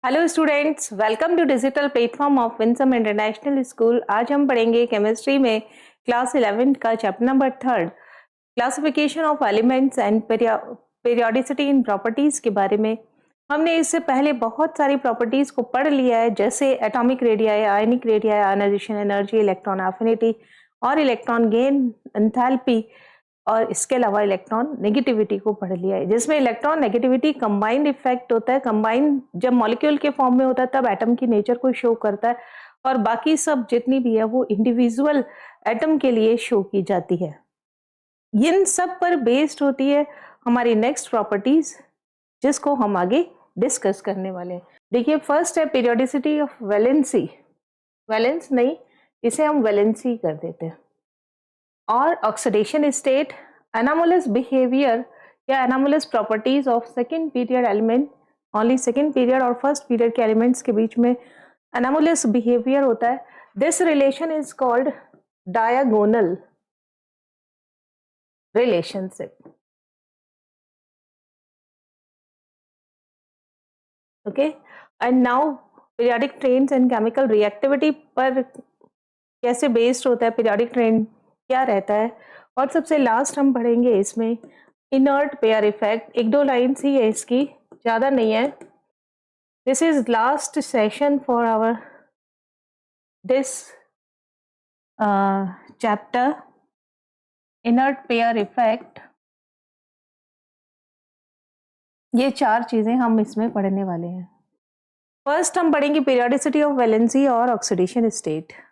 Hello students, welcome to digital platform of Winsome international school. आज हम पढ़ेंगे chemistry में क्लास 11 का chapter number 3 classification of elements and periodicity in properties के बारे में। हमने इससे पहले बहुत सारी प्रॉपर्टीज को पढ़ लिया है, जैसे atomic radius, ionic radius, ionisation energy, electron affinity और इलेक्ट्रॉन गेन, एंथैल्पी और इसके अलावा इलेक्ट्रॉन नेगेटिविटी को पढ़ लिया है, जिसमें इलेक्ट्रॉन नेगेटिविटी कंबाइंड इफेक्ट होता है। कंबाइंड जब मॉलिक्यूल के फॉर्म में होता है तब एटम की नेचर को शो करता है, और बाकी सब जितनी भी है वो इंडिविजुअल एटम के लिए शो की जाती है। इन सब पर बेस्ड होती है हमारी नेक्स्ट प्रॉपर्टीज, जिसको हम आगे डिस्कस करने वाले हैं। देखिए, फर्स्ट है पीरियोडिसिटी ऑफ वैलेंसी। वैलेंस नहीं, इसे हम वैलेंसी कर देते हैं। और ऑक्सीडेशन स्टेट, एनामोलस बिहेवियर या anomalous properties of second period element. Only second period और फर्स्ट पीरियड के एलिमेंट्स के बीच में एनामोलस बिहेवियर होता है। This relation is called diagonal relationship. Okay, and now periodic trains and chemical reactivity पर कैसे based होता है, पीरियोडिक ट्रेंड क्या रहता है। और सबसे लास्ट हम पढ़ेंगे इसमें इनर्ट पेयर इफेक्ट। एक दो लाइन्स ही है इसकी, ज़्यादा नहीं है। This is last session for our this chapter, inert pair effect. ये चार चीज़ें हम इसमें पढ़ने वाले हैं। फर्स्ट हम पढ़ेंगे पीरियोडिसिटी ऑफ वैलेंसी और ऑक्सीडेशन स्टेट।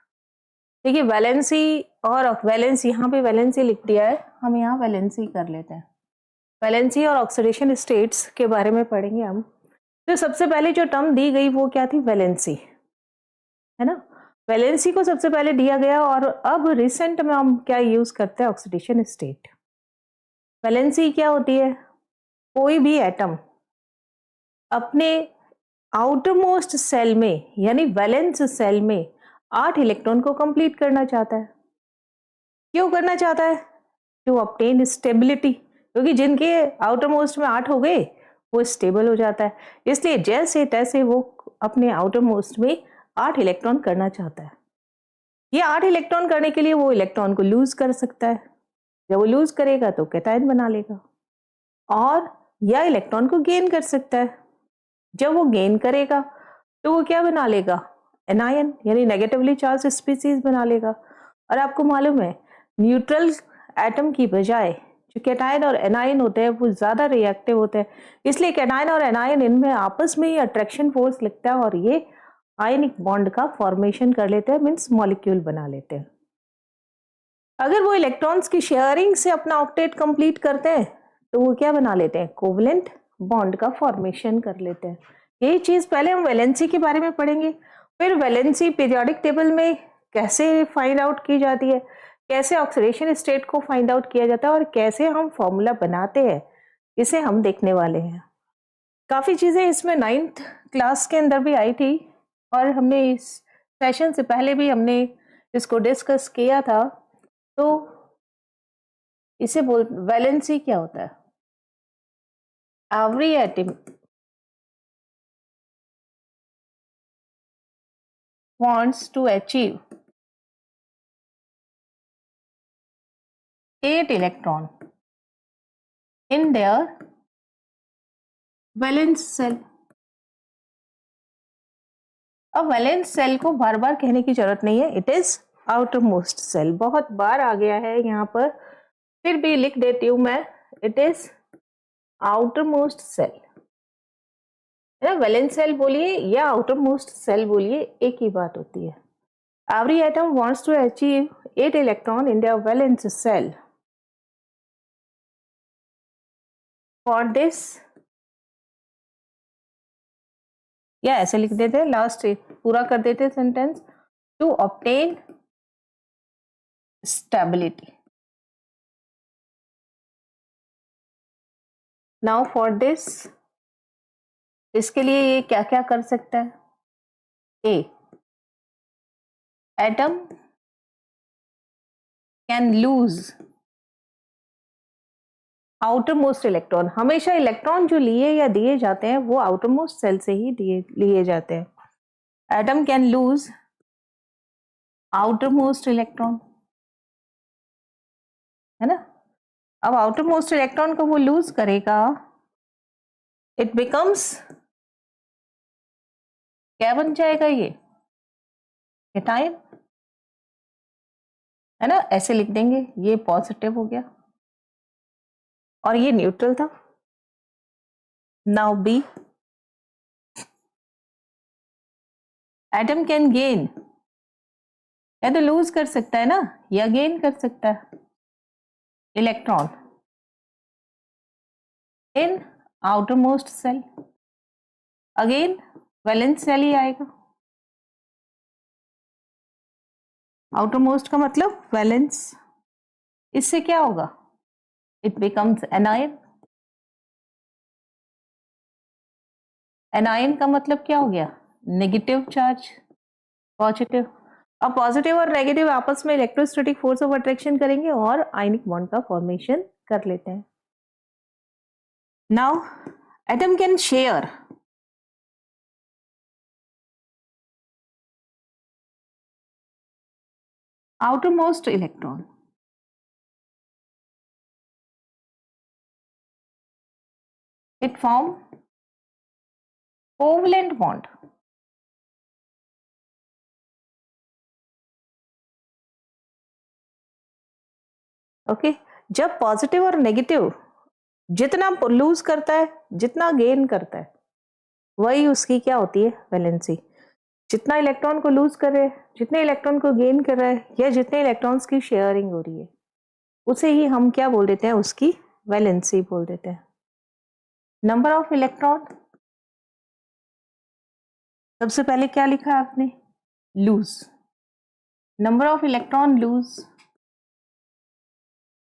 देखिए, वैलेंसी और वैलेंसी, यहाँ पे वैलेंसी लिख दिया है, हम यहाँ वैलेंसी कर लेते हैं। वैलेंसी और ऑक्सीडेशन स्टेट्स के बारे में पढ़ेंगे हम। तो सबसे पहले जो टर्म दी गई वो क्या थी? वैलेंसी, है ना। वैलेंसी को सबसे पहले दिया गया, और अब रिसेंट में हम क्या यूज करते हैं? Oxidation state. वैलेंसी क्या होती है? कोई भी एटम अपने आउटरमोस्ट सेल में, यानी वैलेंस सेल में 8 इलेक्ट्रॉन को कंप्लीट करना चाहता है। क्यों करना चाहता है? टू ऑब्टेन स्टेबिलिटी, क्योंकि जिनके आउटर मोस्ट में 8 हो गए वो स्टेबल हो जाता है, इसलिए जैसे तैसे वो अपने आउटर मोस्ट में 8 इलेक्ट्रॉन करना चाहता है। ये 8 इलेक्ट्रॉन करने के लिए वो इलेक्ट्रॉन को लूज कर सकता है। जब वो लूज करेगा तो कैटायन बना लेगा, और या इलेक्ट्रॉन को गेन कर सकता है। जब वो गेन करेगा तो वो क्या बना लेगा? एनायन, यानी नेगेटिवली चार्ज स्पीसीज बना लेगा। और आपको मालूम है, न्यूट्रल एटम की बजाय जो कैटायन और एनायन होते हैं वो ज्यादा रिएक्टिव होते हैं, इसलिए कैटायन और एनायन इनमें आपस में ही अट्रैक्शन फोर्स लगता है और ये आयनिक बॉन्ड का फॉर्मेशन कर लेते हैं, मीन्स मॉलिक्यूल बना लेते हैं। अगर वो इलेक्ट्रॉन्स की शेयरिंग से अपना ऑक्टेट कंप्लीट करते हैं तो वो क्या बना लेते हैं? कोवलेंट बॉन्ड का फॉर्मेशन कर लेते हैं। यही चीज पहले हम वैलेंसी के बारे में पढ़ेंगे, फिर वैलेंसी पीरियोडिक टेबल में कैसे फाइंड आउट की जाती है, कैसे ऑक्सीडेशन स्टेट को फाइंड आउट किया जाता है, और कैसे हम फॉर्मूला बनाते हैं, इसे हम देखने वाले हैं। काफी चीजें इसमें 9th क्लास के अंदर भी आई थी, और हमने इस सेशन से पहले भी हमने इसको डिस्कस किया था। तो इसे बोल, वैलेंसी क्या होता है? Every atom wants to achieve 8 electron in their valence cell। अब वैलेंस सेल को बार बार कहने की जरूरत नहीं है, it is outer most shell. बहुत बार आ गया है यहाँ पर, फिर भी लिख देती हूं मैं, it is outer most shell. Valence shell बोलिए या आउटर मोस्ट सेल बोलिए, एक ही बात होती है। Every atom wants to achieve 8 electron in their valence shell. For this, या ऐसे लिख देते हैं, लास्ट पूरा कर देते sentence, to obtain stability. Now for this, इसके लिए ये क्या क्या कर सकता है? A, atom can lose outermost electron, हमेशा इलेक्ट्रॉन जो लिए या दिए जाते हैं वो आउटर मोस्ट सेल से ही लिए जाते हैं। Atom can lose outermost electron, है ना। अब आउटर मोस्ट इलेक्ट्रॉन को वो लूज करेगा, इट बिकम्स, क्या बन जाएगा ये केटायन, है ना। ऐसे लिख देंगे, ये पॉजिटिव हो गया और ये न्यूट्रल था। Now B, atom can gain, या तो लूज कर सकता है ना या गेन कर सकता है electron in outer most shell, again valence shell ही आएगा। आउटर मोस्ट का मतलब वैलेंस, इससे क्या होगा, इट बिकम्स एनायन। एनायन का मतलब क्या हो गया, नेगेटिव चार्ज, पॉजिटिव। अब पॉजिटिव और नेगेटिव आपस में इलेक्ट्रोस्टैटिक फोर्स ऑफ अट्रैक्शन करेंगे और आयनिक बॉन्ड का फॉर्मेशन कर लेते हैं। Now atom can share, outermost electron, it form covalent bond, okay. जब पॉजिटिव और नेगेटिव जितना लूज करता है, जितना गेन करता है, वही उसकी क्या होती है, वैलेंसी। जितना इलेक्ट्रॉन को लूज कर रहे हैं, जितने इलेक्ट्रॉन को गेन कर रहा है, या जितने इलेक्ट्रॉन्स की शेयरिंग हो रही है, उसे ही हम क्या बोल देते हैं, उसकी वैलेंसी बोल देते हैं। नंबर ऑफ इलेक्ट्रॉन, सबसे पहले क्या लिखा आपने, lose, number of electron lose,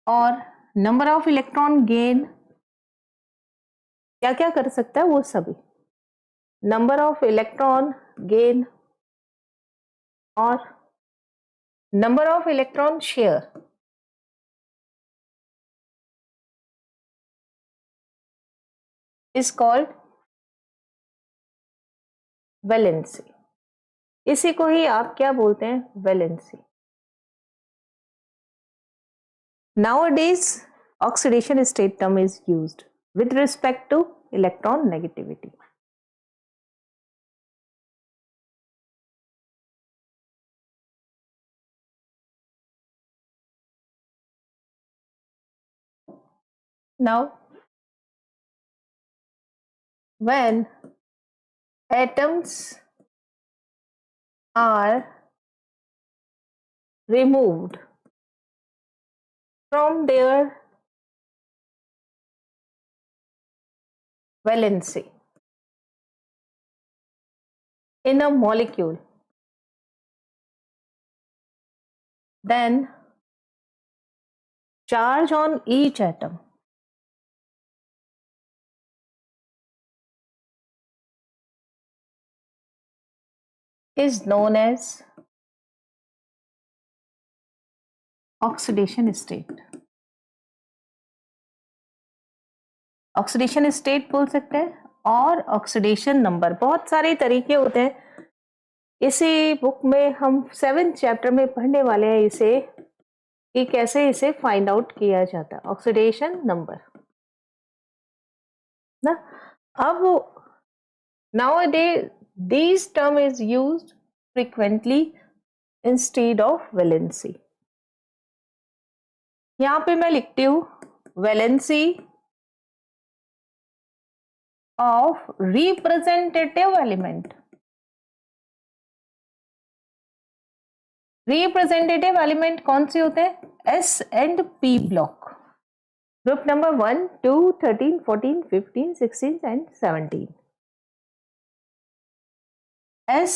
और नंबर ऑफ इलेक्ट्रॉन गेन, क्या क्या कर सकता है वो सभी, नंबर ऑफ इलेक्ट्रॉन गेन और number of electron share, is called valency. इसी को ही आप क्या बोलते हैं, valency. Nowadays oxidation state term is used with respect to electron negativity. Now when atoms are removed from their valency in a molecule, then charge on each atom is known as oxidation state. Oxidation state बोल सकते हैं, और oxidation number, बहुत सारे तरीके होते हैं। इसी बुक में हम 7th चैप्टर में पढ़ने वाले हैं इसे, कि कैसे इसे फाइंड आउट किया जाता है, ऑक्सीडेशन नंबर ना। अब nowadays these term is used frequently instead of valency। यहां पे मैं लिखती हूं valency of representative element. Representative element कौन से होते हैं, S and P block, group number 1, 2, 13, 14, 15, 16 and 17। S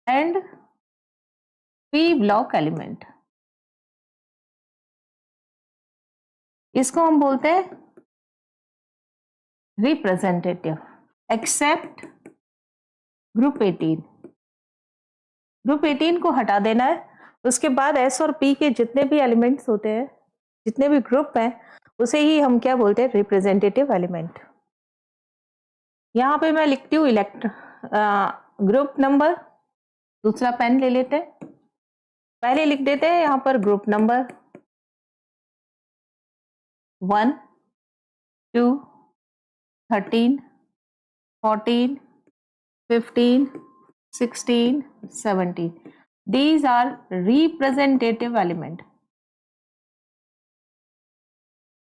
and P block element, इसको हम बोलते हैं रिप्रेजेंटेटिव, एक्सेप्ट ग्रुप 18। ग्रुप 18 को हटा देना है, उसके बाद एस और पी के जितने भी एलिमेंट्स होते हैं जितने भी ग्रुप हैं उसे ही हम क्या बोलते हैं, रिप्रेजेंटेटिव एलिमेंट। यहाँ पे मैं लिखती हूँ ग्रुप नंबर, दूसरा पेन ले लेते हैं, पहले लिख देते हैं यहाँ पर group number 1, 2, 13, 14, 15, 16, 17. These are representative element.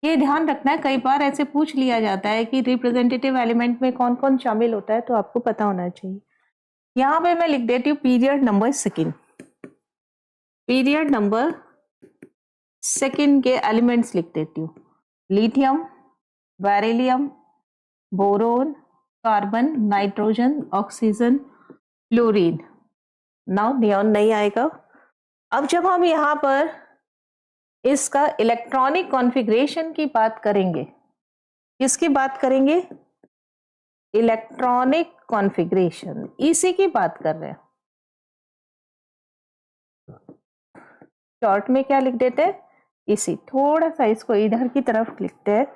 ये ध्यान रखना है, कई बार ऐसे पूछ लिया जाता है कि रिप्रेजेंटेटिव एलिमेंट में कौन कौन शामिल होता है, तो आपको पता होना चाहिए। यहाँ पे मैं लिख देती हूँ period number second. Period number second के एलिमेंट्स लिख देती हूँ, lithium, beryllium, boron, carbon, nitrogen, oxygen, fluorine. Now neon नहीं आएगा। अब जब हम यहाँ पर इसका इलेक्ट्रॉनिक कॉन्फ़िगरेशन की बात करेंगे, किसकी बात करेंगे, इलेक्ट्रॉनिक कॉन्फ़िगरेशन, इसी की बात कर रहे हैं। शॉर्ट में क्या लिख देते हैं, इसी, थोड़ा सा इसको इधर की तरफ लिखते हैं,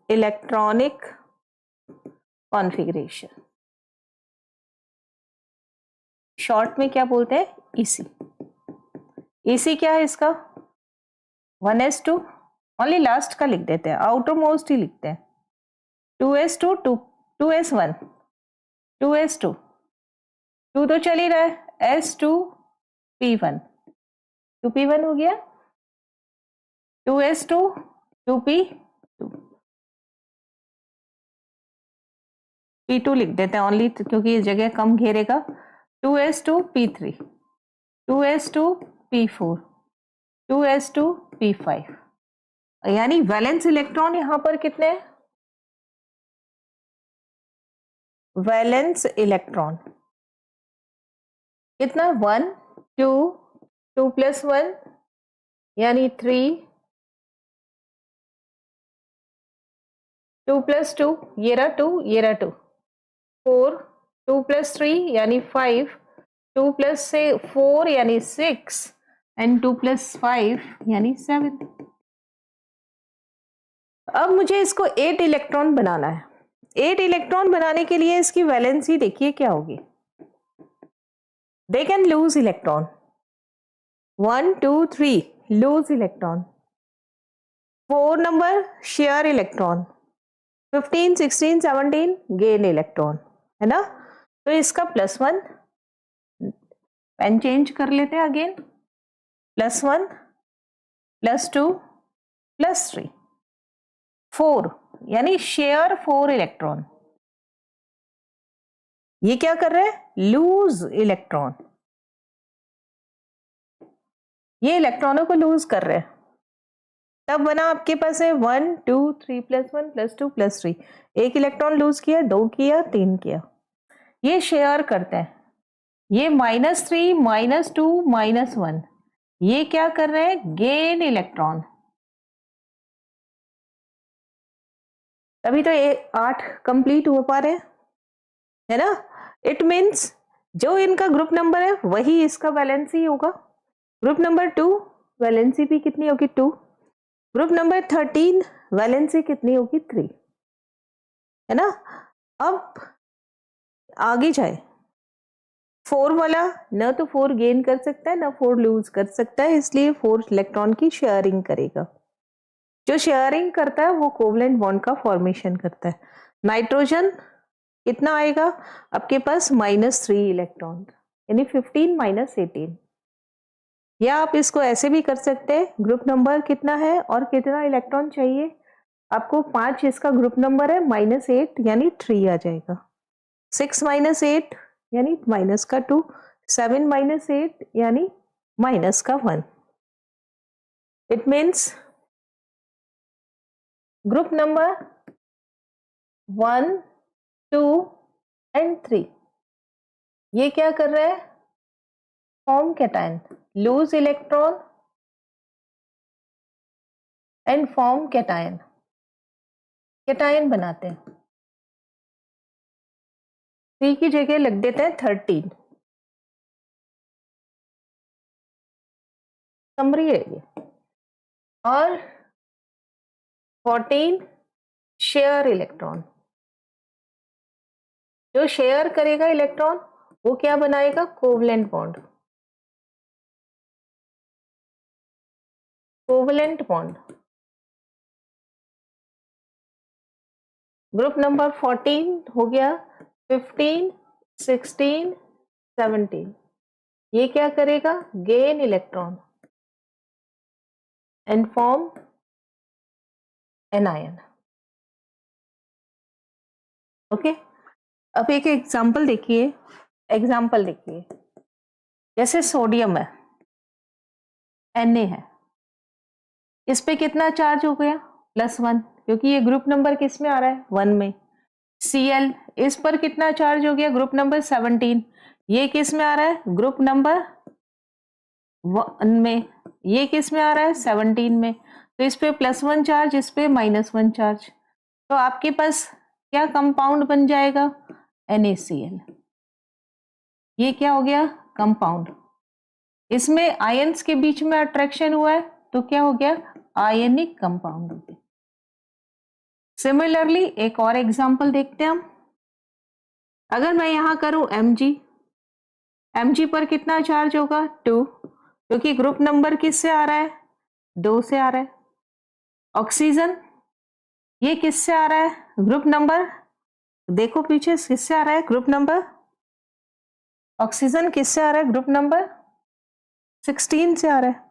इलेक्ट्रॉनिक कॉन्फ़िगरेशन। शॉर्ट में क्या बोलते हैं, इसी। इसी क्या है इसका, 1s2, ओनली लास्ट का लिख देते हैं, आउटर मोस्ट ही लिखते हैं, 2s2, 2s1, 2s2, 2 तो चल ही रहा है, s2p1, 2p1 हो गया, 2s2, 2p2, p2 लिख देते हैं ओनली, क्योंकि इस जगह कम घेरेगा, 2s2p3, 2s2p4, 2s2p5। यानी वैलेंस इलेक्ट्रॉन यहां पर कितने हैं, वैलेंस इलेक्ट्रॉन कितना, 1, 2, 2 + 1 यानी 3, 2 + 2 ये रहा 2, ये रहा 2, 4, 2 + 3 यानी 5, 2 + 4 यानी 6 एंड 2 + 5 यानी 7। अब मुझे इसको 8 इलेक्ट्रॉन बनाना है। 8 इलेक्ट्रॉन बनाने के लिए इसकी वैलेंसी देखिए क्या होगी, they can lose electron, 1, 2, 3 lose electron, 4 number share electron, 15, 16, 17 gain electron, है ना। तो इसका +1, पेन चेंज कर लेते हैं अगेन, +1, +2, +3, 4 यानी शेयर 4 इलेक्ट्रॉन। ये क्या कर रहे हैं, लूज इलेक्ट्रॉन, ये इलेक्ट्रॉनों को लूज कर रहे हैं। तब बना आपके पास है 1, 2, 3 + 1 + 2 + 3, एक इलेक्ट्रॉन लूज किया, 2 किया, 3 किया, ये शेयर करते हैं। ये -3, -2, -1 ये क्या कर रहे हैं, गेन इलेक्ट्रॉन। तभी तो ये 8 कंप्लीट हो पा रहे हैं, है ना। इट मीन्स जो इनका ग्रुप नंबर है वही इसका वैलेंसी होगा। ग्रुप नंबर 2 वैलेंसी भी कितनी होगी, 2। ग्रुप नंबर 13 वैलेंसी कितनी होगी, 3, है ना। अब आगे जाए, 4 वाला न तो 4 गेन कर सकता है, न 4 लूज कर सकता है, इसलिए 4 इलेक्ट्रॉन की शेयरिंग करेगा। जो शेयरिंग करता है वो कोवलेंट बॉन्ड का फॉर्मेशन करता है। नाइट्रोजन कितना आएगा आपके पास, -3 इलेक्ट्रॉन, यानी 15 - 18। या आप इसको ऐसे भी कर सकते हैं, ग्रुप नंबर कितना है और कितना इलेक्ट्रॉन चाहिए आपको, 5 इसका ग्रुप नंबर है, -8 यानी 3 आ जाएगा, 6 - 8 यानी -2, 7 - 8 यानी -1। It means group number 1, 2 and 3 ये क्या कर रहे हैं, form cation, loose electron and form cation, cation बनाते हैं। 3 की जगह लिख देते हैं 13, समरी है ये। और 14 शेयर इलेक्ट्रॉन, जो शेयर करेगा इलेक्ट्रॉन वो क्या बनाएगा, covalent bond. Covalent bond. Group number 14 हो गया, 15, 16, 17, ये क्या करेगा, gain electron and form anion. Okay, अब एक एग्जाम्पल देखिए, जैसे सोडियम है, Na है, इस पे कितना चार्ज हो गया, +1, क्योंकि ये ग्रुप नंबर किस में आ रहा है, 1 में। Cl, इस पर कितना चार्ज हो गया, ग्रुप नंबर 17, ये किस में आ रहा है, ग्रुप नंबर 1 में। ये किस में आ रहा है, 17 में। तो इस पे +1 चार्ज, इस पे -1 चार्ज, तो आपके पास क्या कंपाउंड बन जाएगा, NaCl। ये क्या हो गया, कंपाउंड। इसमें आयंस के बीच में अट्रैक्शन हुआ है तो क्या हो गया, आयनिक कंपाउंड हो गया। सिमिलरली एक और एग्जांपल देखते हैं हम। अगर मैं यहां करूं Mg पर कितना चार्ज होगा, 2, क्योंकि ग्रुप नंबर किससे आ रहा है, 2 से आ रहा है। ऑक्सीजन, ये किससे आ रहा है, ग्रुप नंबर, देखो पीछे किससे आ रहा है, ग्रुप नंबर, ऑक्सीजन किससे आ रहा है, ग्रुप नंबर 16 से आ रहा है।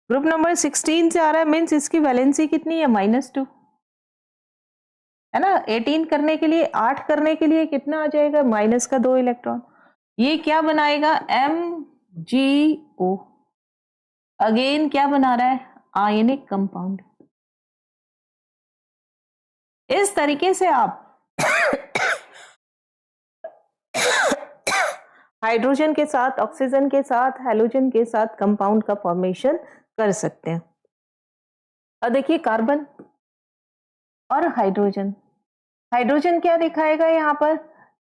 ग्रुप नंबर 16 से आ रहा है, मीन्स इसकी वैलेंसी कितनी है, -2 है ना। 18 करने के लिए, 8 करने के लिए कितना आ जाएगा, -2 इलेक्ट्रॉन। ये क्या बनाएगा, MgO, अगेन क्या बना रहा है, आयनिक कंपाउंड। इस तरीके से आप हाइड्रोजन के साथ, ऑक्सीजन के साथ, हैलोजन के साथ कंपाउंड का फॉर्मेशन कर सकते हैं। और देखिए कार्बन और हाइड्रोजन, हाइड्रोजन क्या दिखाएगा यहाँ पर,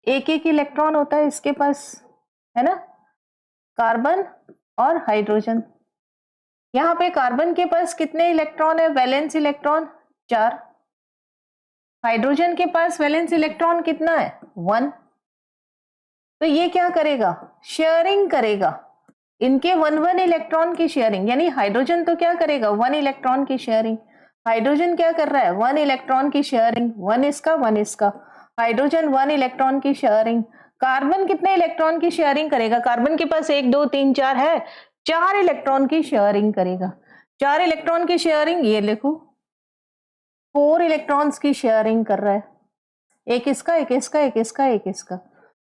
एक एक इलेक्ट्रॉन होता है इसके पास, है ना, कार्बन और हाइड्रोजन। यहाँ पे कार्बन के पास कितने इलेक्ट्रॉन है, वैलेंस इलेक्ट्रॉन 4, हाइड्रोजन के पास वैलेंस इलेक्ट्रॉन कितना है, 1। तो ये क्या करेगा, शेयरिंग करेगा, इनके 1-1 इलेक्ट्रॉन की शेयरिंग, यानी हाइड्रोजन तो क्या करेगा, 1 इलेक्ट्रॉन की शेयरिंग, हाइड्रोजन क्या कर रहा है, 1 इलेक्ट्रॉन की शेयरिंग, 1 इसका 1 इसका, हाइड्रोजन 1 इलेक्ट्रॉन की शेयरिंग। कार्बन कितने इलेक्ट्रॉन की शेयरिंग करेगा, कार्बन के पास 1 2 3 4 है, 4 इलेक्ट्रॉन की शेयरिंग करेगा। 4 इलेक्ट्रॉन की शेयरिंग, ये लिखो 4 इलेक्ट्रॉन्स की शेयरिंग कर रहा है, एक इसका एक इसका एक इसका एक इसका,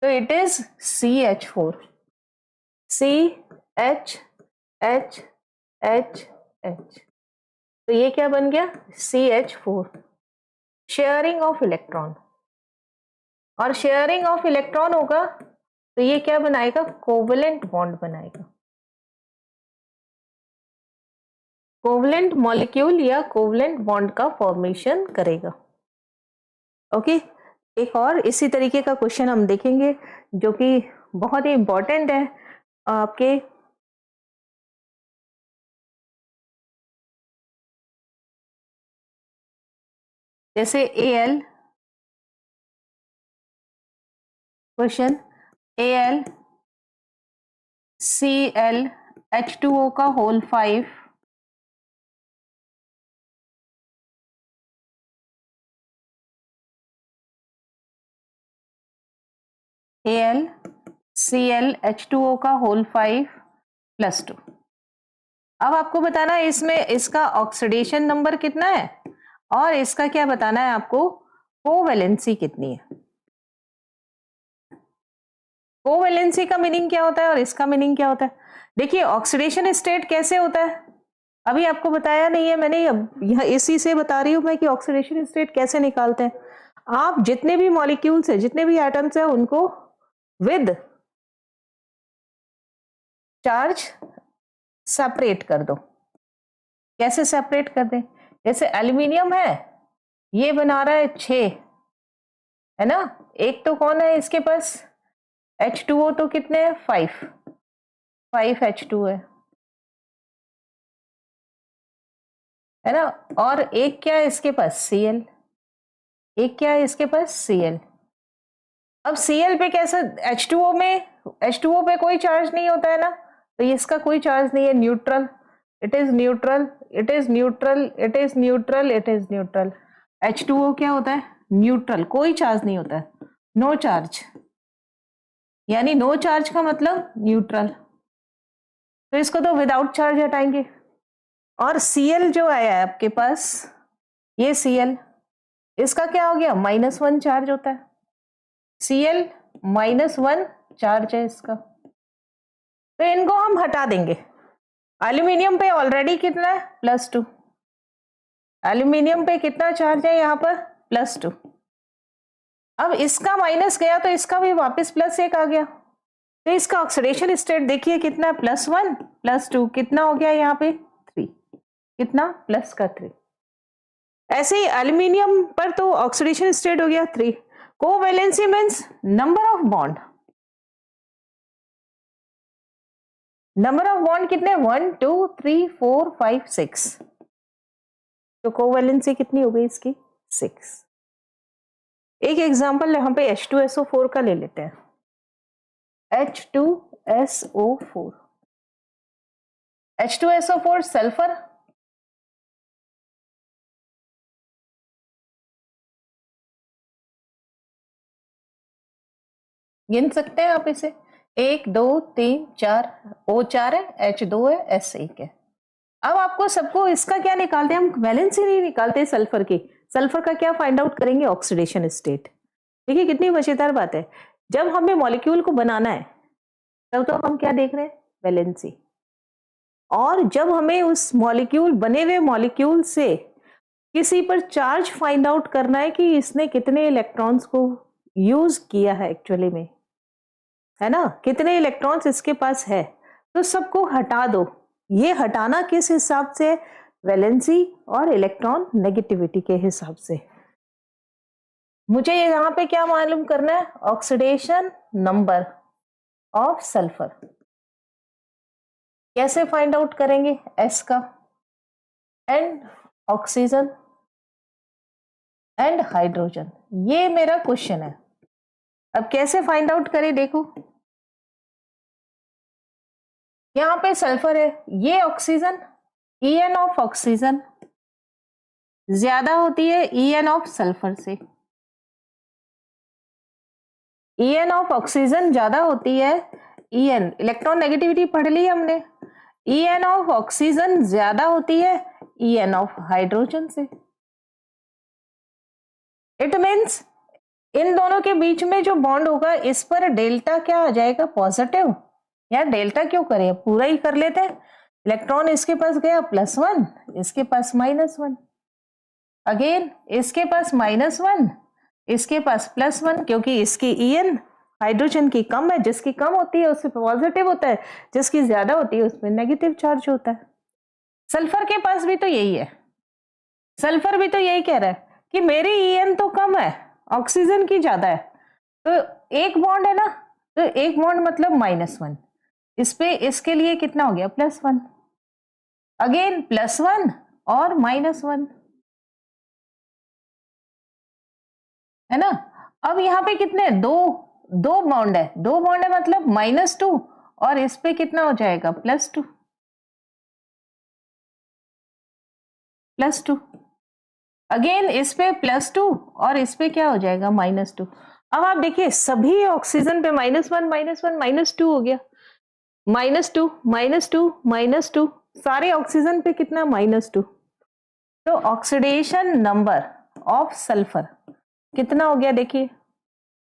तो it is CH4, CH H H H, तो ये क्या बन गया, CH4, शेयरिंग ऑफ इलेक्ट्रॉन। और शेयरिंग ऑफ इलेक्ट्रॉन होगा तो ये क्या बनाएगा, कोवलेंट बॉन्ड बनाएगा, कोवलेंट मॉलिक्यूल या कोवलेंट बॉन्ड का फॉर्मेशन करेगा। ओके, एक और इसी तरीके का क्वेश्चन हम देखेंगे जो कि बहुत ही इंपॉर्टेंट है आपके, जैसे Al, question Al Cl H2O का होल 5, Al Cl H2O का होल 5 +2। अब आपको बताना है इसमें इसका ऑक्सीडेशन नंबर कितना है और इसका क्या बताना है आपको, कोवैलेंसी कितनी है। कोवैलेंसी का मीनिंग क्या होता है और इसका मीनिंग क्या होता है। देखिए ऑक्सीडेशन स्टेट कैसे होता है, अभी आपको बताया नहीं है मैंने, यह इसी से बता रही हूं मैं कि ऑक्सीडेशन स्टेट कैसे निकालते हैं। आप जितने भी मॉलिक्यूल्स है, जितने भी एटम्स है, उनको विद चार्ज सेपरेट कर दो। कैसे सेपरेट कर दें, जैसे एल्यूमिनियम है, ये बना रहा है 6, है ना, एक तो कौन है इसके पास, H2O तो कितने हैं, 5 H2 है, है ना, और एक क्या है इसके पास Cl, एक क्या है इसके पास Cl। अब Cl पे कैसा, H2O में, H2O पे कोई चार्ज नहीं होता है ना, तो इसका कोई चार्ज नहीं है, neutral, it is neutral, it is neutral, it is neutral, it is neutral. H2O क्या होता है, न्यूट्रल, कोई चार्ज नहीं होता है, नो चार्ज, यानी नो चार्ज का मतलब न्यूट्रल, तो इसको तो विदाउट चार्ज हटाएंगे। और Cl जो आया है आपके पास, ये Cl, इसका क्या हो गया, -1 चार्ज होता है, Cl -1 चार्ज है इसका, तो इनको हम हटा देंगे। एल्यूमिनियम पे ऑलरेडी कितना है, +2, एल्यूमिनियम पे कितना चार्ज है यहाँ पर, +2। अब इसका माइनस गया तो इसका भी वापस +1 आ गया, तो इसका ऑक्सीडेशन स्टेट देखिए कितना है, +1 +2, कितना हो गया यहाँ पे 3, कितना प्लस का 3। ऐसे ही एल्यूमिनियम पर तो ऑक्सीडेशन स्टेट हो गया 3। Covalency means number of bond, number of bond कितने, 1 2 3 4 5 6, तो कोवैलेंसी कितनी हो गई इसकी, 6। एक एग्जांपल यहाँ पे H2SO4 का ले लेते हैं, H2SO4, H2SO4 सल्फर, गिन सकते हैं आप इसे, 1 2 3 4, O4 है, H2 है, S1 है। अब आपको सबको इसका क्या निकालते हैं, हम वैलेंसी नहीं निकालते सल्फर की, सल्फर का क्या फाइंड आउट करेंगे, ऑक्सीडेशन स्टेट। देखिए कितनी मजेदार बात है, जब हमें मॉलिक्यूल को बनाना है तब तो हम क्या देख रहे हैं, वैलेंसी, और जब हमें उस मॉलिक्यूल, बने हुए मॉलिक्यूल से किसी पर चार्ज फाइंड आउट करना है कि इसने कितने इलेक्ट्रॉन्स को यूज किया है एक्चुअली में, है ना, कितने इलेक्ट्रॉन्स इसके पास है, तो सबको हटा दो। ये हटाना किस हिसाब से, वैलेंसी और इलेक्ट्रॉन नेगेटिविटी के हिसाब से। मुझे यहाँ पे क्या मालूम करना है, ऑक्सीडेशन नंबर ऑफ सल्फर, कैसे फाइंड आउट करेंगे, S का, एंड ऑक्सीजन एंड हाइड्रोजन, ये मेरा क्वेश्चन है। अब कैसे फाइंड आउट करें, देखो यहां पे सल्फर है, ये ऑक्सीजन, En ऑफ ऑक्सीजन ज्यादा होती है En ऑफ सल्फर से, En ऑफ ऑक्सीजन ज्यादा होती है, En इलेक्ट्रॉन नेगेटिविटी पढ़ ली हमने, En ऑफ ऑक्सीजन ज्यादा होती है En ऑफ हाइड्रोजन से। इट मीन्स इन दोनों के बीच में जो बॉन्ड होगा इस पर डेल्टा क्या आ जाएगा, पॉजिटिव। यार डेल्टा क्यों करें, पूरा ही कर लेते हैं, इलेक्ट्रॉन इसके पास गया +1, इसके पास -1, अगेन इसके पास -1, इसके पास +1, क्योंकि इसकी En हाइड्रोजन की कम है, जिसकी कम होती है उससे पॉजिटिव होता है, जिसकी ज्यादा होती है उसमें नेगेटिव चार्ज होता है। सल्फर के पास भी तो यही है, सल्फर भी तो यही कह रहा है कि मेरी En तो कम है, ऑक्सीजन की ज्यादा है, तो एक बॉन्ड है ना, तो एक बॉन्ड मतलब -1, इस पे इसके लिए कितना हो गया, +1, अगेन +1 और -1, है ना। अब यहाँ पे कितने, दो बॉन्ड है, दो बॉन्ड है मतलब -2, और इस पे कितना हो जाएगा, +2, अगेन इस पे +2 और इस पे क्या हो जाएगा, -2। अब आप देखिए सभी ऑक्सीजन पे -1 -2 हो गया, -2 -2 -2, सारे ऑक्सीजन पे कितना, -2, तो ऑक्सीडेशन नंबर ऑफ सल्फर कितना हो गया, देखिए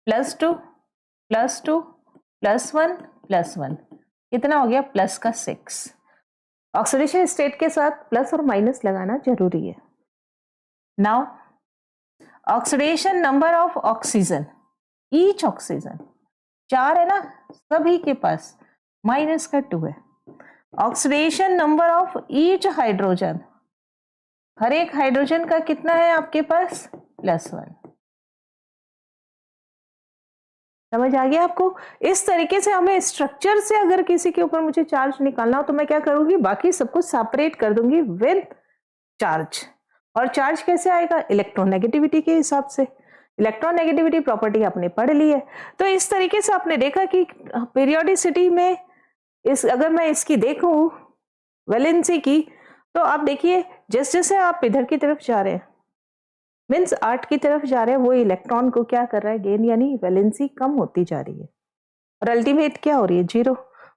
+2 +2 +1 +1, कितना हो गया, प्लस का 6। ऑक्सीडेशन स्टेट के साथ प्लस और माइनस लगाना जरूरी है। Now oxidation number of oxygen, each oxygen 4 है ना सभी के पास, माइनस का 2 है। Oxidation number of each hydrogen, हर एक हाइड्रोजन का कितना है आपके पास, +1। समझ आ गया आपको। इस तरीके से हमें स्ट्रक्चर से अगर किसी के ऊपर मुझे चार्ज निकालना हो तो मैं क्या करूंगी, बाकी सबको सेपरेट कर दूंगी विद चार्ज। और चार्ज कैसे आएगा? इलेक्ट्रोनेगेटिविटी के हिसाब से। इलेक्ट्रोनेगेटिविटी प्रॉपर्टी आपने पढ़ ली है। तो इस तरीके से आपने देखा कि पीरियोडिसिटी में अगर मैं इसकी देखूं वैलेंसी की, तो आप देखिए जैसे जैसे आप इधर की तरफ जा रहे हैं, मीन्स 8 की तरफ जा रहे हैं, वो इलेक्ट्रॉन को क्या कर रहा है? गेन, यानी वैलेंसी कम होती जा रही है। और अल्टीमेट क्या हो रही है? 0।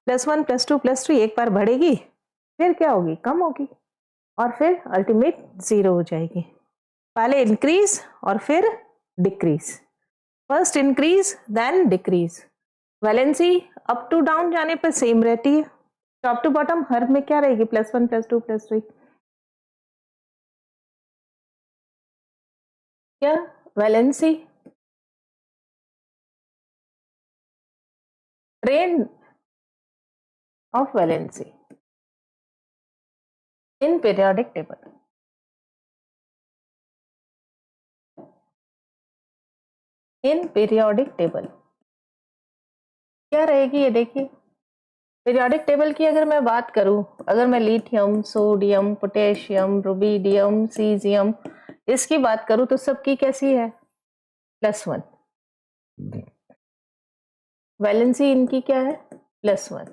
+1 +2 +3 एक बार बढ़ेगी, फिर क्या होगी? कम होगी, और फिर अल्टीमेट 0 हो जाएगी। पहले इंक्रीज और फिर decrease, first increase then decrease. Valency up to down जाने पर सेम रहती है, टॉप टू बॉटम हर में क्या रहेगी? +1 +2 +3। क्या valency train of valency in periodic table, in periodic table क्या रहेगी? ये देखिए पीरियोडिक टेबल की अगर मैं बात करूं, अगर मैं lithium, sodium, potassium, rubidium, caesium इसकी बात करूं तो सबकी कैसी है? +1। वैलेंसी इनकी क्या है? +1,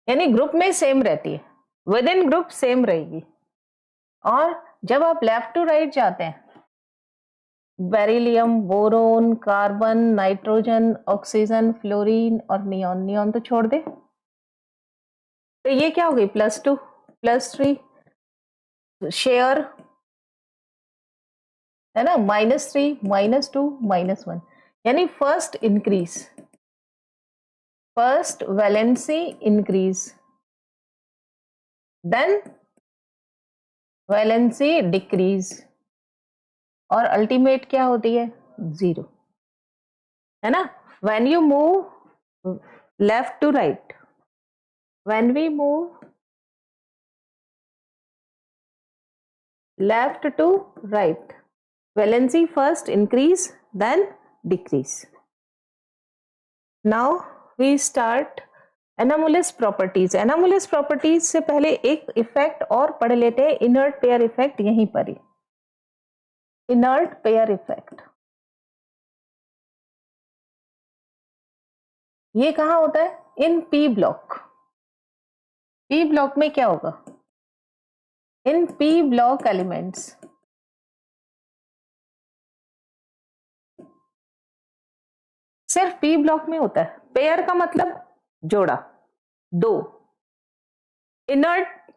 यानी ग्रुप में सेम रहती है, विद इन ग्रुप सेम रहेगी। और जब आप लेफ्ट टू राइट जाते हैं, beryllium, boron, carbon, nitrogen, oxygen, fluorine और नियॉन, नियॉन तो छोड़ दे, तो ये क्या हो गई? +2 +3 शेयर है ना, -3 -2 -1, यानी first increase, first valency increase, then valency decrease, और अल्टीमेट क्या होती है? 0, है ना। When you move left to right, when we move left to right, valency first increase then decrease. Now we start anomalous properties. Anomalous properties से पहले एक effect और पढ़ लेते हैं, इनर्ट पेयर इफेक्ट, यहीं पर ही। इनर्ट पेयर इफेक्ट ये कहां होता है? इन पी ब्लॉक। पी ब्लॉक में क्या होगा? इन पी ब्लॉक एलिमेंट्स सिर्फ पी ब्लॉक में होता है। पेयर का मतलब जोड़ा, 2। इनर्ट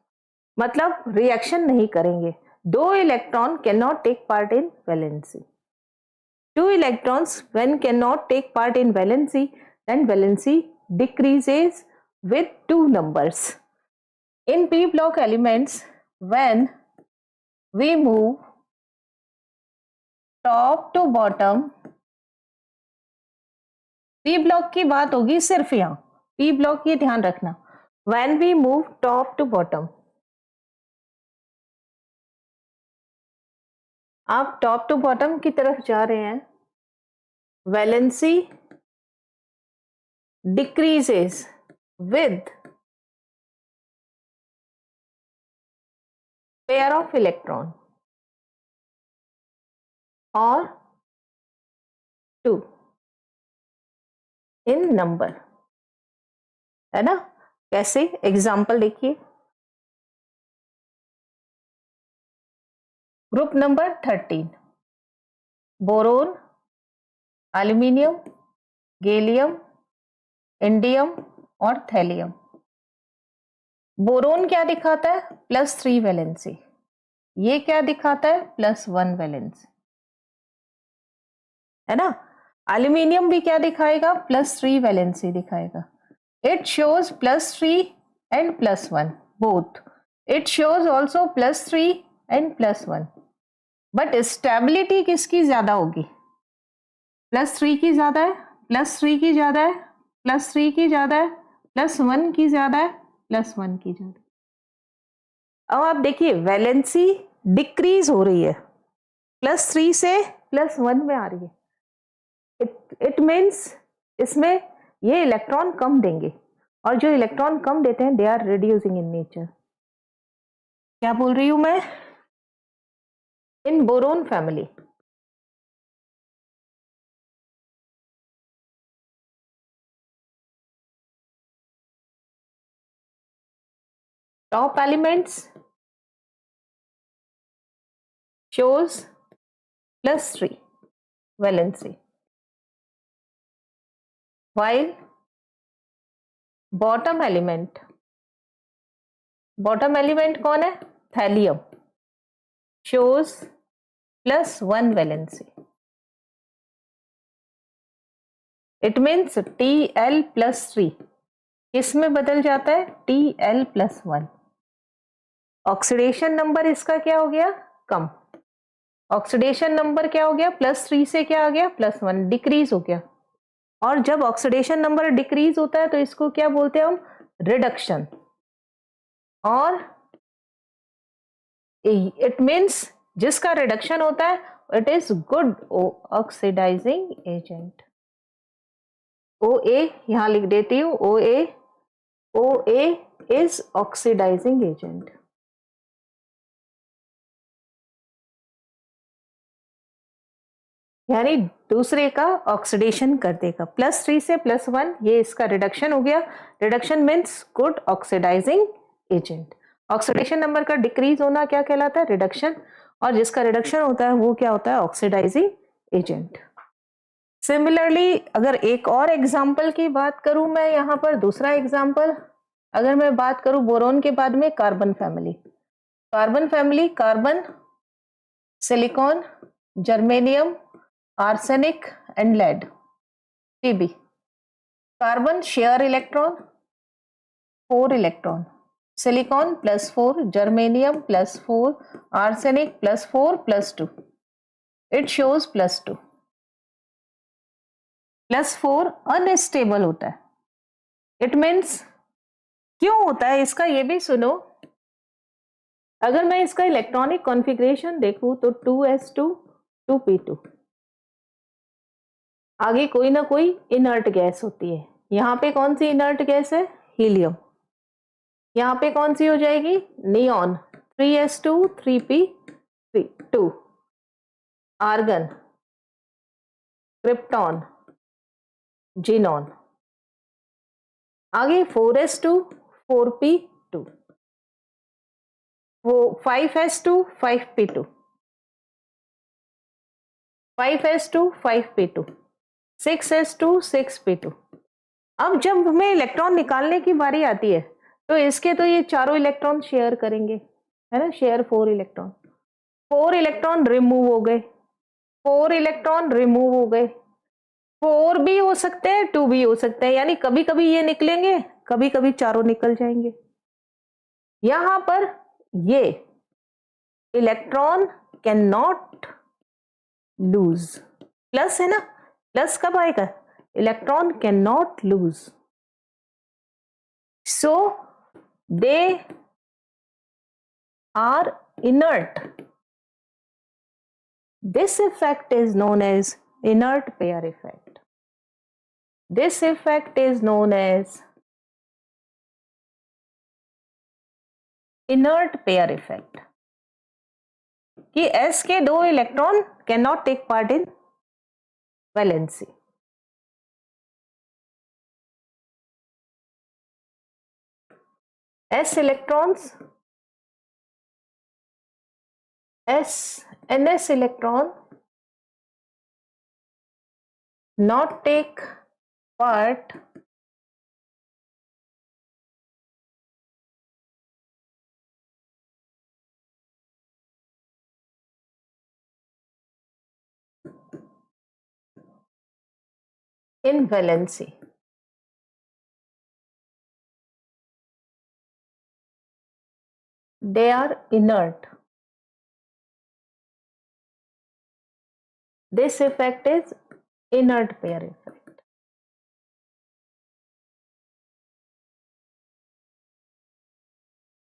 मतलब रिएक्शन नहीं करेंगे। 2 electron can not take part in valency. 2 electrons when cannot take part in valency, then valency decreases with 2 numbers. In p block elements, when we move top to bottom, p block की बात होगी सिर्फ यहां, p block ये ध्यान रखना, when we move top to bottom, आप top to bottom की तरफ जा रहे हैं, valency decreases with pair of electron और 2 इन नंबर, है ना। कैसे? एग्जाम्पल देखिए, group number 13, boron, aluminium, gallium, indium और थैलियम। बोरोन क्या दिखाता है? +3 वैलेंसी। ये क्या दिखाता है? +1 वैलेंसी, है ना। एल्यूमिनियम भी क्या दिखाएगा? +3 वैलेंसी दिखाएगा। It shows +3 and +1 both. It shows also +3 and +1, but stability किसकी ज्यादा होगी? +3 की ज्यादा है, +3 की ज्यादा है, +3 की ज्यादा है, +1 की ज्यादा है, +1 की ज्यादा है। अब आप देखिए वैलेंसी डिक्रीज हो रही है, +3 से +1 में आ रही है। इट मीन्स इसमें ये इलेक्ट्रॉन कम देंगे, और जो इलेक्ट्रॉन कम देते हैं they are reducing in nature. क्या बोल रही हूं मैं? In boron family top elements shows +3 valency, while bottom element कौन है? Thallium shows +1 valency. It means Tl+3 किस में बदल जाता है? Tl+1. ऑक्सीडेशन नंबर इसका क्या हो गया? कम. ऑक्सीडेशन नंबर क्या हो गया? +3 से क्या आ गया? +1, डिक्रीज हो गया. और जब ऑक्सीडेशन नंबर डिक्रीज होता है तो इसको क्या बोलते हैं हम? रिडक्शन. और इट मीन्स जिसका रिडक्शन होता है it is good oxidising agent. OA यहां लिख देती हूं, OA इज ऑक्सीडाइजिंग एजेंट. यानी दूसरे का ऑक्सीडेशन कर देगा. +3 से +1 ये इसका रिडक्शन हो गया. Reduction means good oxidising agent. Oxidation number का डिक्रीज होना क्या कहलाता है? रिडक्शन. और जिसका रिडक्शन होता है वो क्या होता है? Oxidising agent. सिमिलरली अगर एक और एग्जाम्पल की बात करूं मैं यहां पर, दूसरा एग्जाम्पल अगर मैं बात करूं बोरोन के बाद में carbon family. Carbon, silicon, germanium, arsenic and lead. Pb. Carbon share electron 4 electron, silicon +4, germanium +4, arsenic +4 +2. It shows +2. +4 unstable होता है. इट मीन्स क्यों होता है इसका ये भी सुनो. अगर मैं इसका इलेक्ट्रॉनिक कॉन्फ़िगरेशन देखूं तो 2s2 2p2. आगे कोई ना कोई इनर्ट गैस होती है. यहां पे कौन सी इनर्ट गैस है? हीलियम. यहां पे कौन सी हो जाएगी? Neon 3s2 3p2. Argon, krypton, xenon. आगे 4s2 4p2, 5s2 5p2, 5s2 5p2, 6s2 6p2. अब जब हमें इलेक्ट्रॉन निकालने की बारी आती है तो इसके तो ये चारों इलेक्ट्रॉन शेयर करेंगे, है ना? Share 4 electron. 4 इलेक्ट्रॉन रिमूव हो गए, 4 इलेक्ट्रॉन रिमूव हो गए. 4 भी हो सकते हैं, 2 भी हो सकते हैं. यानी कभी कभी ये निकलेंगे, कभी कभी चारों निकल जाएंगे. यहां पर ये electron can not lose. Plus है ना, प्लस कब आएगा? Electron can not lose. So they are inert. This effect is known as inert pair effect. This effect is known as inert pair effect. कि S के 2 electron can not take part in valency. S electrons, NS electron not take part in valency. They are inert. This effect is inert pair effect.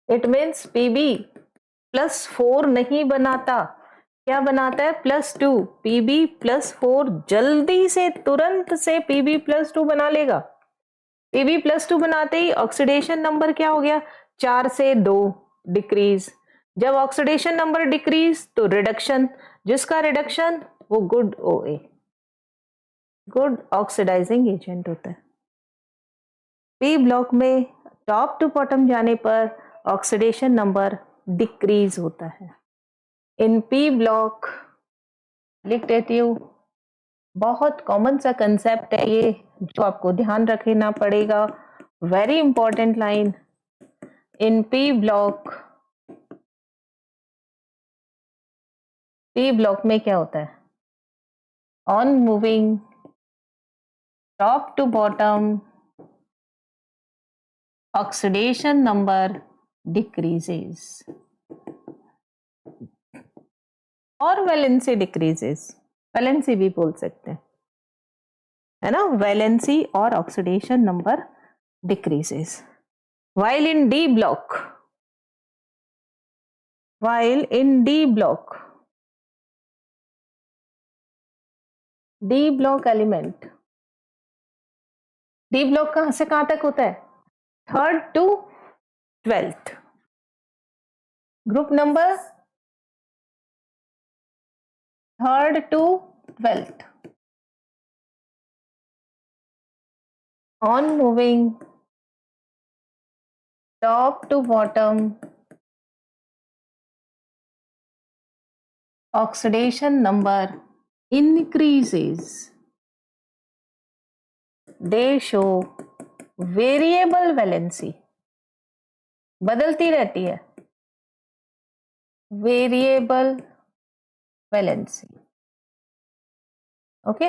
It means Pb +4 नहीं बनाता. क्या बनाता है? +2. Pb +4 जल्दी से तुरंत से Pb +2 बना लेगा. Pb +2 बनाते ही ऑक्सीडेशन नंबर क्या हो गया? 4 से 2 डिक्रीज. जब ऑक्सीडेशन नंबर डिक्रीज तो रिडक्शन, जिसका रिडक्शन वो good OA, good oxidising agent होता है। पी ब्लॉक में टॉप टू बॉटम जाने पर ऑक्सीडेशन नंबर डिक्रीज होता है। इन पी ब्लॉक लिख देती हूँ, बहुत कॉमन सा कंसेप्ट है ये जो आपको ध्यान रखना पड़ेगा, very important line. In P block में क्या होता है, on moving top to bottom oxidation number decreases और वैलेंसी डिक्रीजेस, वैलेंसी भी बोल सकते हैं, है ना, वैलेंसी और oxidation number decreases. while in D block एलिमेंट, डी ब्लॉक कहां से कहां तक होता है, 3rd to 12th, group number 3rd to 12th, on moving top to bottom oxidation number increases, they show variable valency, बदलती रहती है, वेरिएबल वैलेंसी। ओके,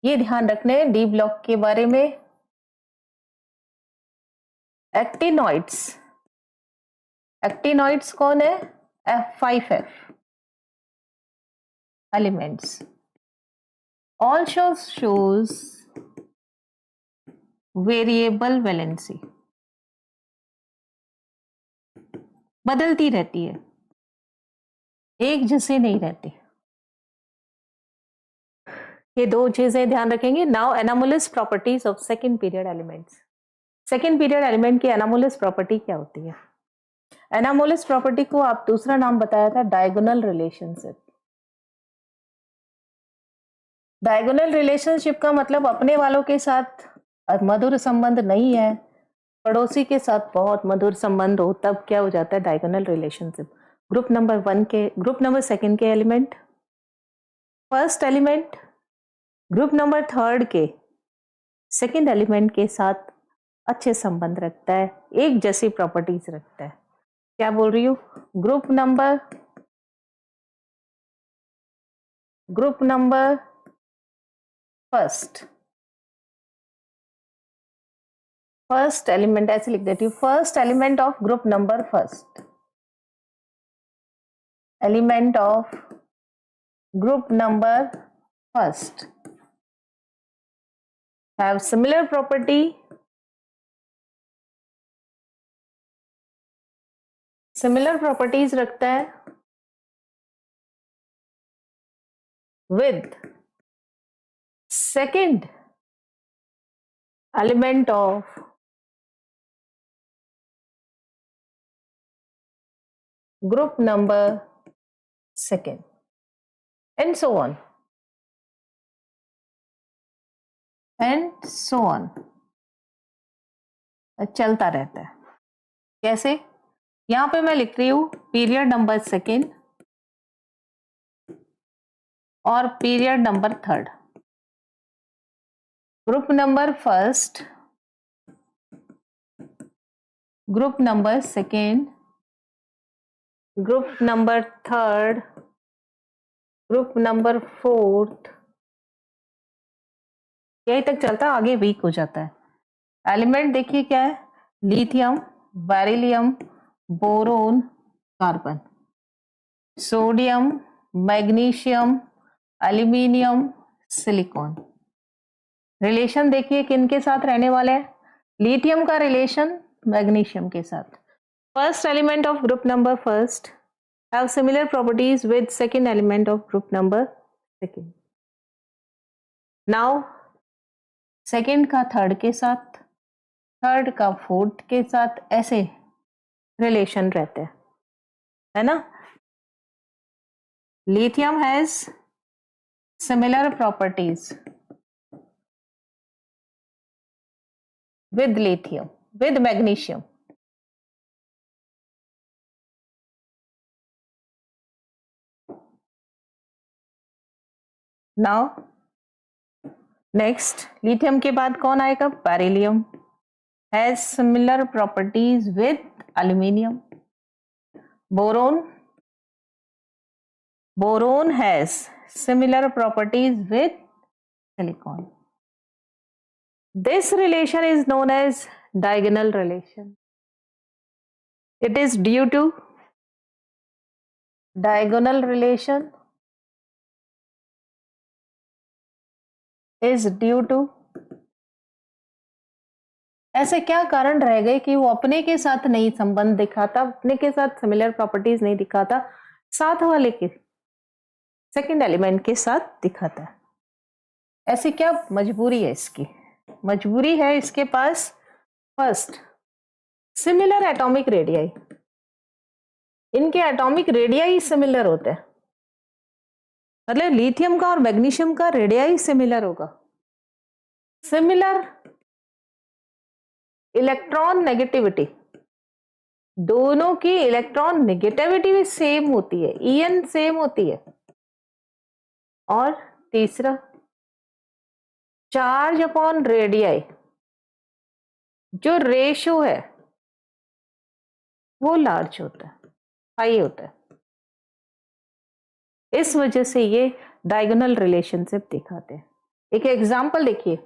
ये ध्यान रखने डी ब्लॉक के बारे में। एक्टिनॉइड्स, एक्टिनॉइड्स कौन है, F5F elements, also shows variable valency, बदलती रहती है, एक जैसे नहीं रहती। ये दो चीजें ध्यान रखेंगे। Now anomalous properties of second period elements. Second period element की एनामोलस प्रॉपर्टी क्या होती है? एनामोलस प्रॉपर्टी को आप दूसरा नाम बताया था डायगोनल रिलेशनशिप। डायगोनल रिलेशनशिप का मतलब अपने वालों के साथ मधुर संबंध नहीं है, पड़ोसी के साथ बहुत मधुर संबंध हो, तब क्या हो जाता है diagonal relationship. Group number second के element, first element group number 3rd के सेकंड एलिमेंट के साथ अच्छे संबंध रखता है, एक जैसी प्रॉपर्टीज रखता है। क्या बोल रही हूँ, ग्रुप नंबर फर्स्ट एलिमेंट, ऐसे लिख देती हूँ, first element of group number first, element of group number first have similar property, similar properties रखता है with second element of group number second and so on चलता रहता है। कैसे, यहां पे मैं लिख रही हूं पीरियड नंबर सेकेंड और period number 3rd, group number first, group number second, group number 3rd, group number 4th, यही तक चलता, आगे वीक हो जाता है। एलिमेंट देखिए क्या है, lithium, beryllium, boron, carbon, sodium, magnesium, aluminium, silicon. Relation देखिए किनके साथ रहने वाले हैं, लिथियम का रिलेशन मैग्नीशियम के साथ। First element of group number first have similar properties with second element of group number second. Now second का 3rd के साथ, 3rd का 4th के साथ, ऐसे रिलेशन रहते हैं। है ना। Lithium has similar properties with lithium, with magnesium. Now next lithium के बाद कौन आएगा? Beryllium has similar properties with aluminium. Boron has similar properties with silicon. This relation is known as diagonal relation. It is due to diagonal relation is due to, ऐसे क्या कारण रह गए कि वो अपने के साथ नहीं संबंध दिखाता, अपने के साथ सिमिलर प्रॉपर्टीज नहीं दिखाता, साथ वाले के सेकंड एलिमेंट के साथ दिखाता है। ऐसी क्या मजबूरी है इसकी? मजबूरी है इसके पास फर्स्ट सिमिलर एटॉमिक रेडियाई, इनके एटॉमिक रेडियाई सिमिलर होते हैं, मतलब लिथियम का और मैग्नीशियम का रेडियाई सिमिलर होगा। सिमिलर इलेक्ट्रॉन नेगेटिविटी, दोनों की इलेक्ट्रॉन नेगेटिविटी भी सेम होती है, En सेम होती है। और तीसरा चार्ज अपॉन रेडियाई, जो रेशो है वो लार्ज होता है, हाई होता है। इस वजह से ये डायगोनल रिलेशनशिप दिखाते हैं। एक एग्जांपल देखिए,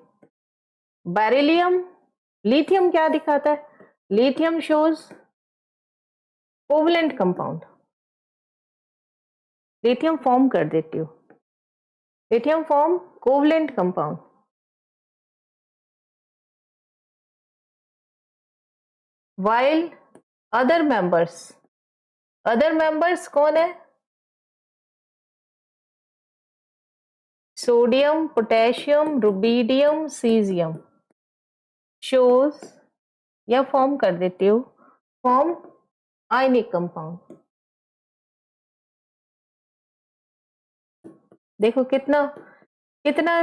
बेरिलियम लिथियम क्या दिखाता है? Lithium shows covalent compound, lithium form कर देती हूँ, lithium form covalent compound. While other members कौन है? Sodium, potassium, rubidium, caesium shows, या फॉर्म कर देती हूँ, फॉर्म आयनिक कंपाउंड। देखो कितना कितना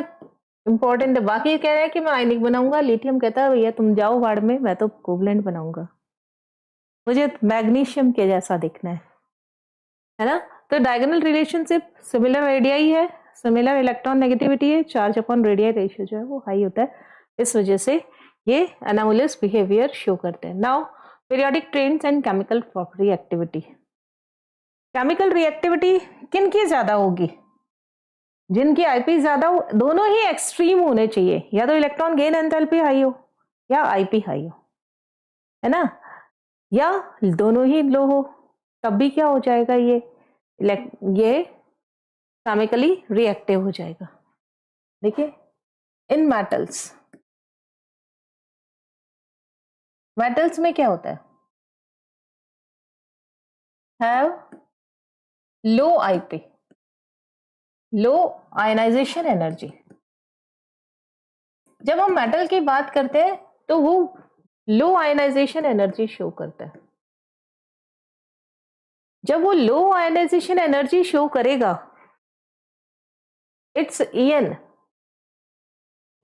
इंपॉर्टेंट है। बाकी कह रहे हैं कि मैं आयनिक बनाऊंगा, लिथियम कहता है भैया तुम जाओ बाढ़ में, मैं तो कोवलेंट बनाऊंगा, मुझे मैग्नीशियम के जैसा दिखना है ना। तो डायगोनल रिलेशनशिप सिमिलर रेडियाई है, सिमिलर इलेक्ट्रॉन नेगेटिविटी है, चार्ज अपॉन रेडियाई रेशियो जो है वो हाई होता है। इस वजह से ये एनामोलस बिहेवियर शो करते हैं। Now periodic trends and chemical reactivity. Chemical reactivity किन की ज्यादा होगी? जिनकी आईपी ज्यादा हो, दोनों ही एक्सट्रीम होने चाहिए, या तो इलेक्ट्रॉन गेन एंथैल्पी हाई हो या आईपी हाई हो, है ना, या दोनों ही लो हो, तब भी क्या हो जाएगा, ये केमिकली रिएक्टिव हो जाएगा। देखिए इन मेटल्स में क्या होता है? Have low IP, low ionisation energy. जब हम मेटल की बात करते हैं तो वो लो आयनाइजेशन एनर्जी शो करता है। जब वो लो आयनाइजेशन एनर्जी शो करेगा, इट्स En,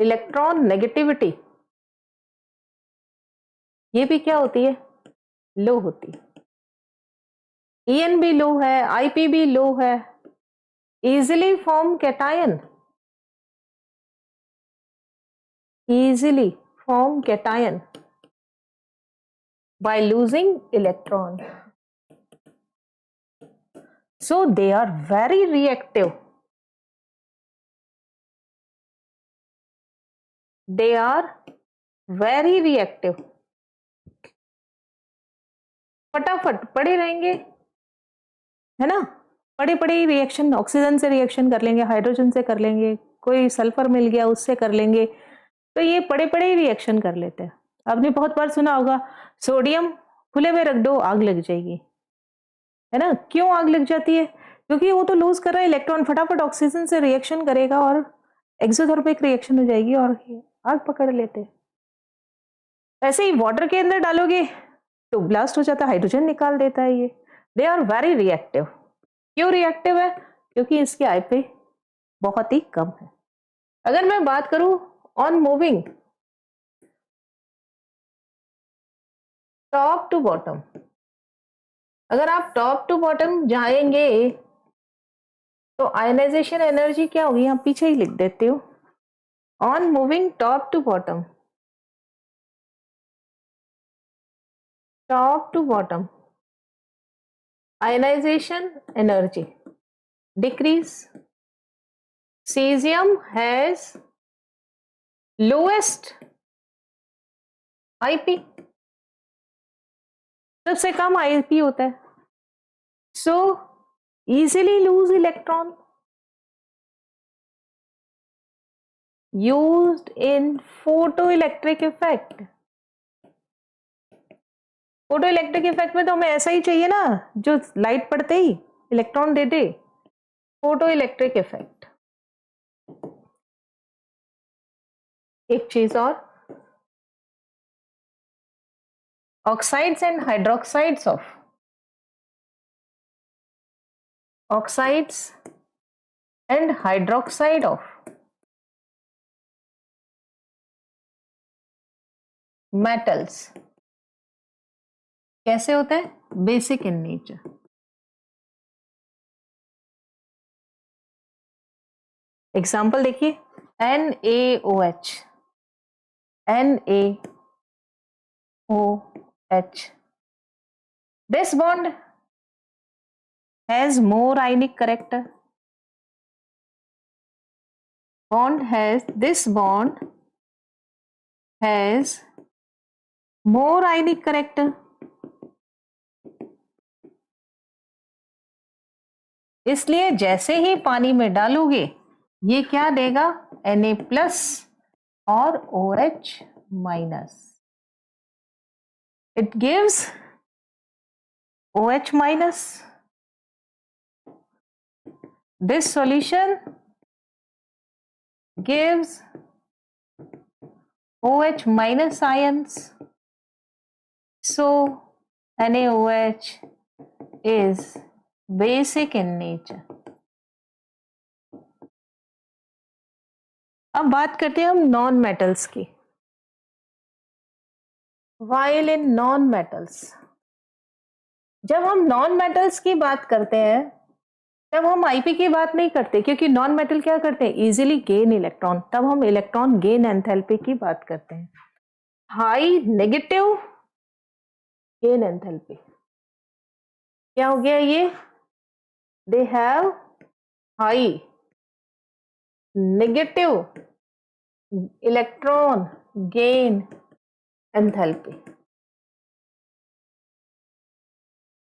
इलेक्ट्रॉन नेगेटिविटी, ये भी क्या होती है? लो होती है। En भी लो है, Ip भी लो है, easily form cation, easily form cation by losing electron. So they are very reactive. They are very reactive. फटाफट पड़े रहेंगे, है ना, पड़े पड़े रिएक्शन, ऑक्सीजन से रिएक्शन कर लेंगे, हाइड्रोजन से कर लेंगे, कोई सल्फर मिल गया उससे कर लेंगे, तो ये पड़े पड़े रिएक्शन कर लेते हैं। आपने बहुत बार सुना होगा सोडियम खुले में रख दो आग लग जाएगी, है ना। क्यों आग लग जाती है? क्योंकि वो तो लूज कर रहा है इलेक्ट्रॉन, फटाफट ऑक्सीजन से रिएक्शन करेगा और एक्सोथर्मिक रिएक्शन हो जाएगी और आग पकड़ लेते हैं। ऐसे ही वाटर के अंदर डालोगे तो ब्लास्ट हो जाता है, हाइड्रोजन निकाल देता है ये। They are very reactive. क्यों रिएक्टिव है? क्योंकि इसके IP बहुत ही कम है। अगर मैं बात करूं on moving top to bottom, अगर आप टॉप टू बॉटम जाएंगे तो आयनाइजेशन एनर्जी क्या होगी, यहां पीछे ही लिख देती हूँ। On moving top to bottom, top to bottom ionisation energy decrease. cesium has lowest IP, सबसे कम IP होता है। So easily lose electron, used in photoelectric effect। Photoelectric effect में तो हमें ऐसा ही चाहिए ना, जो लाइट पड़ते ही इलेक्ट्रॉन दे दे। Photoelectric effect. एक चीज और, oxides and hydroxides of, oxides and hydroxide of metals कैसे होते हैं? Basic in nature. एग्जाम्पल देखिए, NaOH, NaOH, this bond has more ionic character. This bond has more ionic character. इसलिए जैसे ही पानी में डालोगे ये क्या देगा? Na प्लस और OH minus. It gives OH minus. This solution gives OH minus ions. So NaOH is basic in nature. अब बात करते हैं हम नॉन मेटल्स की। While in नॉन मेटल्स, जब हम नॉन मेटल्स की बात करते हैं तब हम IP की बात नहीं करते, क्योंकि नॉन मेटल क्या करते हैं? Easily gain electron. तब हम इलेक्ट्रॉन गेन एंथैल्पी की बात करते हैं। हाई नेगेटिव गेन एंथैल्पी क्या हो गया ये? They have high negative electron gain enthalpy.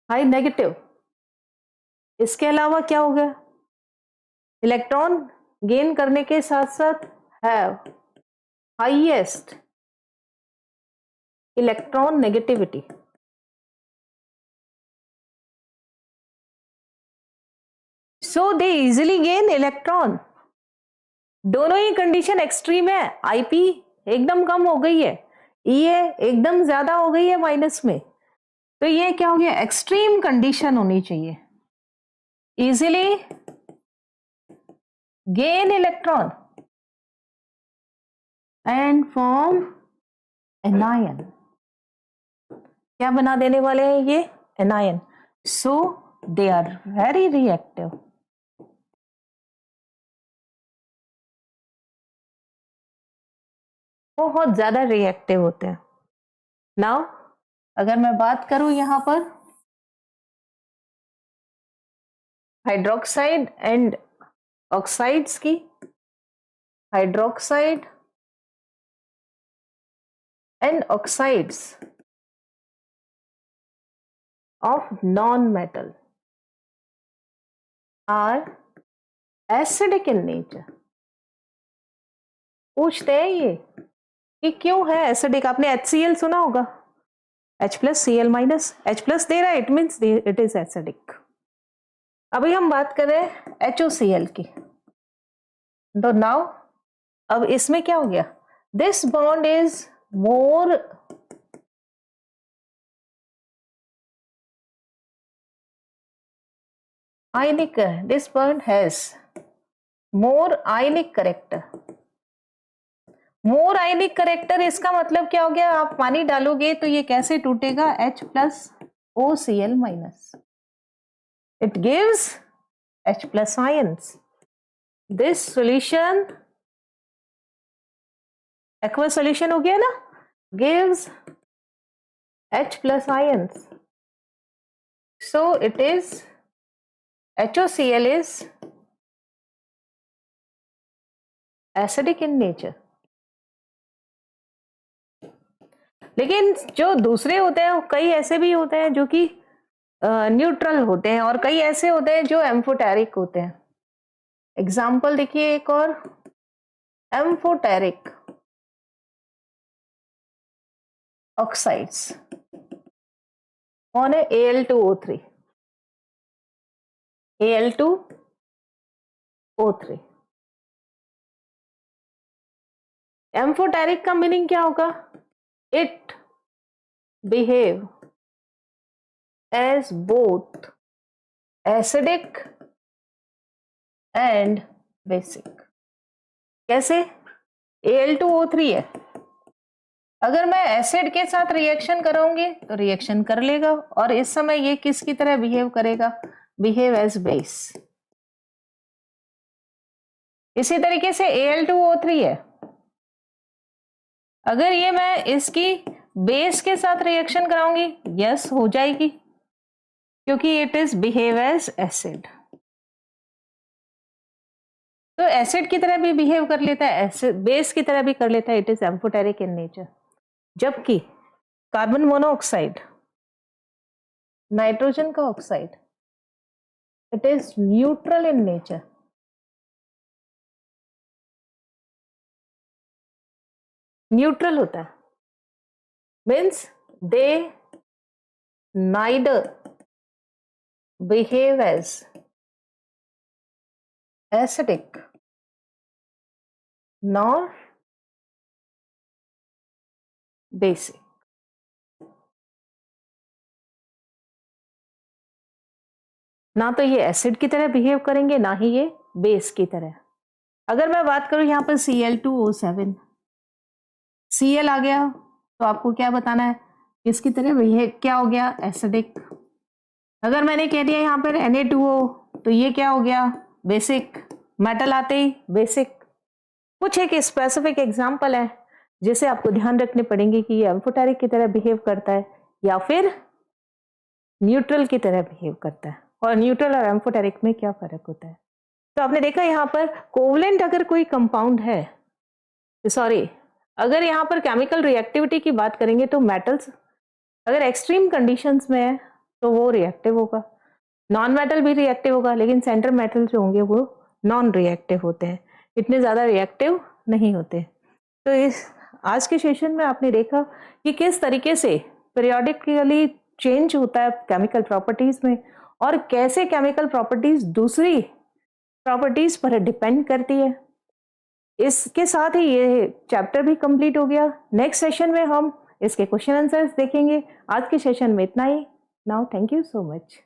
High negative. इसके अलावा क्या हो गया? इलेक्ट्रॉन गेन करने के साथ साथ have highest electron negativity. So they easily gain electron. दोनों ही कंडीशन एक्सट्रीम है। IP एकदम कम हो गई है, EA एकदम ज्यादा हो गई है माइनस में। तो ये क्या हो गया? एक्सट्रीम कंडीशन होनी चाहिए। Easily gain electron and form anion. क्या बना देने वाले हैं ये? Anion. So they are very reactive. बहुत ज्यादा रिएक्टिव होते हैं। नाउ अगर मैं बात करूं यहां पर हाइड्रोक्साइड एंड ऑक्साइड्स की, hydroxide and oxides of non-metal are acidic in nature। पूछते हैं ये कि क्यों है एसिडिक। आपने HCl सुना होगा, H plus Cl minus, H plus दे रहा है, it means it is acidic. अभी हम बात कर रहे हैं HOCl की। तो नाउ अब इसमें क्या हो गया? This bond is more ionic, this bond has more ionic character. More ionic character, इसका मतलब क्या हो गया, आप पानी डालोगे तो ये कैसे टूटेगा, H plus OCl minus, it gives H plus ions. This solution aqua solution हो गया ना, gives H plus ions. So it is HOCl is acidic in nature. लेकिन जो दूसरे होते हैं कई ऐसे भी होते हैं जो कि न्यूट्रल होते हैं और कई ऐसे होते हैं जो एम्फोटेरिक होते हैं. एग्जाम्पल देखिए एक और, एम्फोटेरिक ऑक्साइड्स कौन है, Al2O3. Al2O3. एम्फोटेरिक का मीनिंग क्या होगा, it behave as both acidic and basic. कैसे, Al2O3 है, अगर मैं एसिड के साथ रिएक्शन कराऊंगी तो रिएक्शन कर लेगा और इस समय ये किसकी तरह बिहेव करेगा, बिहेव एज बेस. इसी तरीके से Al2O3 है, अगर ये मैं इसकी बेस के साथ रिएक्शन कराऊंगी, यस हो जाएगी क्योंकि it is behave as acid. तो एसिड की तरह भी बिहेव कर लेता है, एसिड बेस की तरह भी कर लेता है, it is amphoteric in nature. जबकि कार्बन मोनोऑक्साइड, नाइट्रोजन का oxide, it is neutral in nature. Neutral होता है, means they neither behave as acidic nor basic. ना तो ये एसिड की तरह बिहेव करेंगे ना ही ये बेस की तरह. अगर मैं बात करूं यहां पर Cl2O7, Cl आ गया तो आपको क्या बताना है, इसकी तरह बिहेव, क्या हो गया, एसिडिक. अगर मैंने कह दिया यहां पर Na2O तो ये क्या हो गया, बेसिक. मेटल आते ही बेसिक. कुछ एक स्पेसिफिक एग्जाम्पल है जिसे आपको ध्यान रखने पड़ेंगे कि ये एम्फोटेरिक की तरह बिहेव करता है या फिर न्यूट्रल की तरह बिहेव करता है, और न्यूट्रल और एम्फोटेरिक में क्या फर्क होता है. तो आपने देखा यहाँ पर कोवलेंट अगर कोई कंपाउंड है, सॉरी अगर यहाँ पर केमिकल रिएक्टिविटी की बात करेंगे तो मेटल्स अगर एक्सट्रीम कंडीशंस में है तो वो रिएक्टिव होगा, नॉन मेटल भी रिएक्टिव होगा, लेकिन सेंटर मेटल जो होंगे वो नॉन रिएक्टिव होते हैं, इतने ज़्यादा रिएक्टिव नहीं होते. तो इस आज के सेशन में आपने देखा कि किस तरीके से पीरियोडिकली चेंज होता है केमिकल प्रॉपर्टीज में और कैसे केमिकल प्रॉपर्टीज दूसरी प्रॉपर्टीज पर डिपेंड करती है. इसके साथ ही ये चैप्टर भी कंप्लीट हो गया. नेक्स्ट सेशन में हम इसके क्वेश्चन आंसर्स देखेंगे. आज के सेशन में इतना ही. Now thank you so much.